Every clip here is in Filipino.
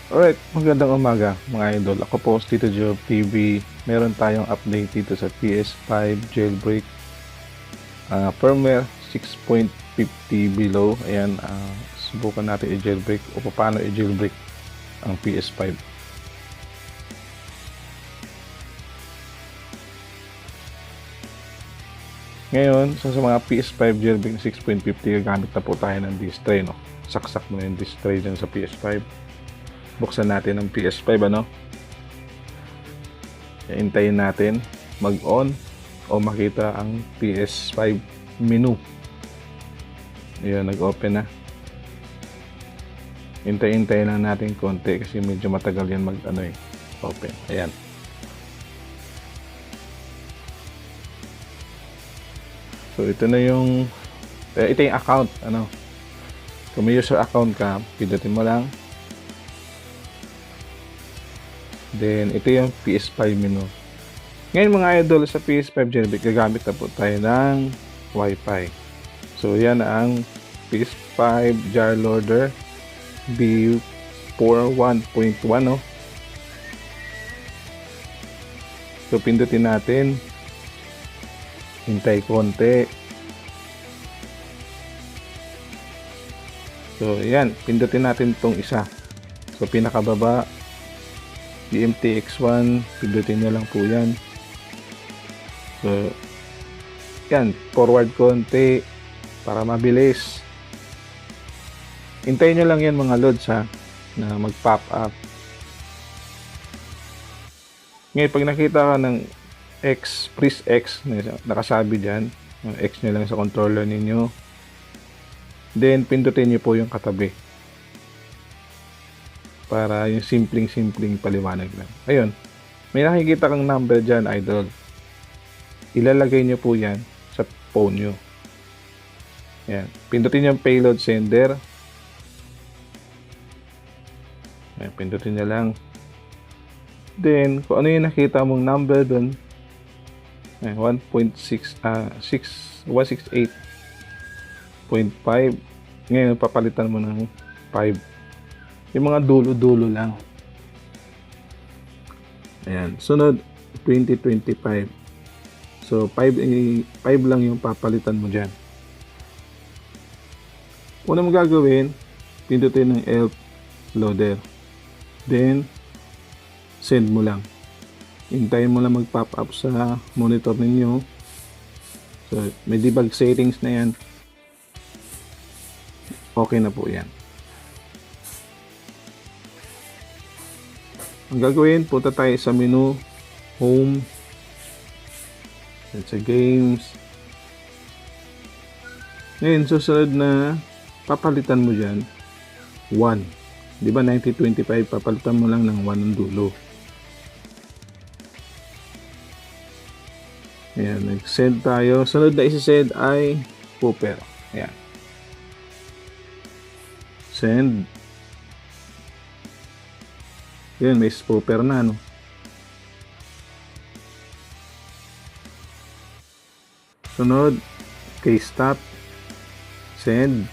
Alright, magandang umaga mga idol. Ako po si Tito Job TV. Meron tayong update dito sa PS5 jailbreak. Firmware 6.50 below. Ayan, subukan natin i-jailbreak o paano i-jailbreak ang PS5. Ngayon, sa mga PS5 jailbreak 6.50, gagamit na po tayo ng disk tray, no? Saksak mo yung disk tray dyan sa PS5. Buksan natin ang PS5, ano? Hintayin natin mag-on o makita ang PS5 menu. Ayan, nag-open na. Hintay-hintay lang natin konti kasi medyo matagal yan open. Ayan. So ito na yung ito yung account, kung may user account ka, pindutin mo lang. Then ito yung PS5 menu. Ngayon mga idol, sa PS5 jailbreak gagamit na po tayo ng Wi-Fi. So yan ang PS5 jar loader B41.1, no? So pindutin natin. Hintay konti. So yan, pindutin natin tong isa. So pinakababa DMTX1, pindutin nyo lang po yan. So yan, forward konti para mabilis. Hintayin nyo lang yan mga lods na mag-pop up. Ngayon pag nakita ka ng X, press X nakasabi dyan, X nyo lang sa controller ninyo, then pindutin nyo po yung katabi para yung simpleng paliwanag lang. Ayun, may nakikita kang number dyan idol, ilalagay nyo po yan sa phone nyo. Yan, pindutin yung payload sender. Yan, pindutin nyo lang, then kung ano yung nakita mong number dun, 168.5, ngayon papalitan mo ng 5, yung mga dulo lang. Ayan, sunod 2025. So 5 lang yung papalitan mo dyan. Una mo gagawin, pindutin ng elf loader, then send mo lang. Hintayin mo lang mag-pop up sa monitor ninyo. So may debug settings na yan, okay na po yan. Ang gagawin, punta tayo sa menu, home, sa games. Ngayon, susunod na papalitan mo dyan 1, di ba 9025, papalitan mo lang ng 1 ang dulo. Ayan, nag-send tayo. Sunod na isi-send ay Pooper. Ayan, send. Yan, may spooper na, no? Sunod, case stop, send.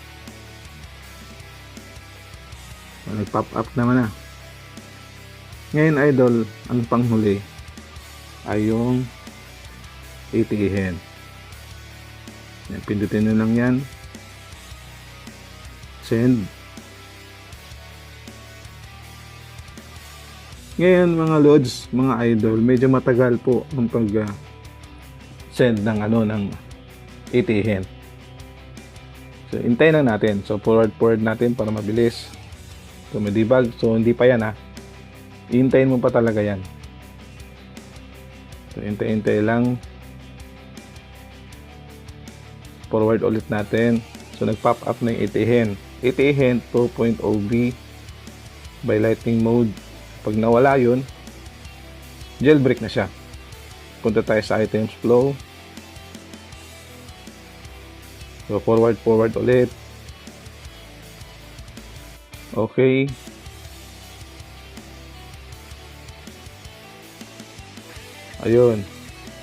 Nag-pop up naman na. Ngayon, idol, ang panghuli ay yung ATN. Yan, pindutin nyo lang yan. Send. Ngayon mga lods, mga idol, medyo matagal po ang pag-send ng ATN. So hintayin lang natin. So forward natin para mabilis. So may debug, so hindi pa yan Hintayin mo pa talaga yan. So hintay lang. Forward ulit natin. So nag-pop up na yung ATN 2.0B by lightning mode. Pag nawala yun, jailbreak na siya. Punta tayo sa items flow. So forward ulit. Okay. Ayun.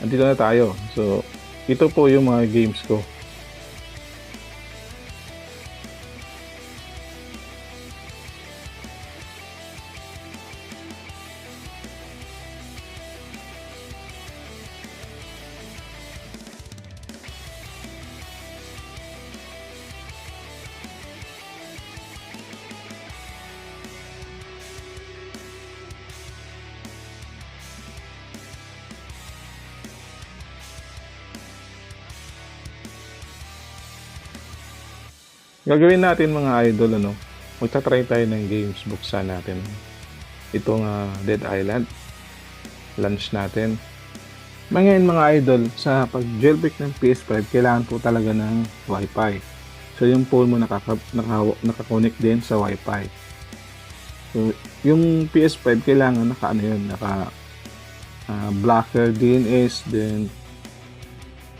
Andito na tayo. So ito po yung mga games ko. Gagawin natin mga idol, ano, magta-try tayo ng games. Buksan natin itong Dead Island. Launch natin. Ngayon mga idol, sa pag-jailbreak ng PS5, kailangan po talaga ng Wi-Fi. So yung phone mo naka-connect din sa Wi-Fi. So yung PS5 kailangan naka blocker DNS, then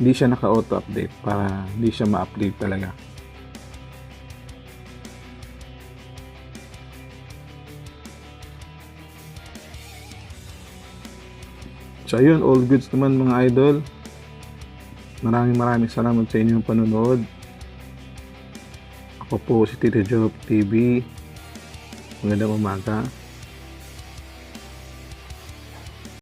hindi siya naka-auto update para hindi siya ma-update talaga. So ayun, all goods naman mga idol. Maraming salamat sa inyong panonood. Ako po si Tito Job TV. Magandang umaga.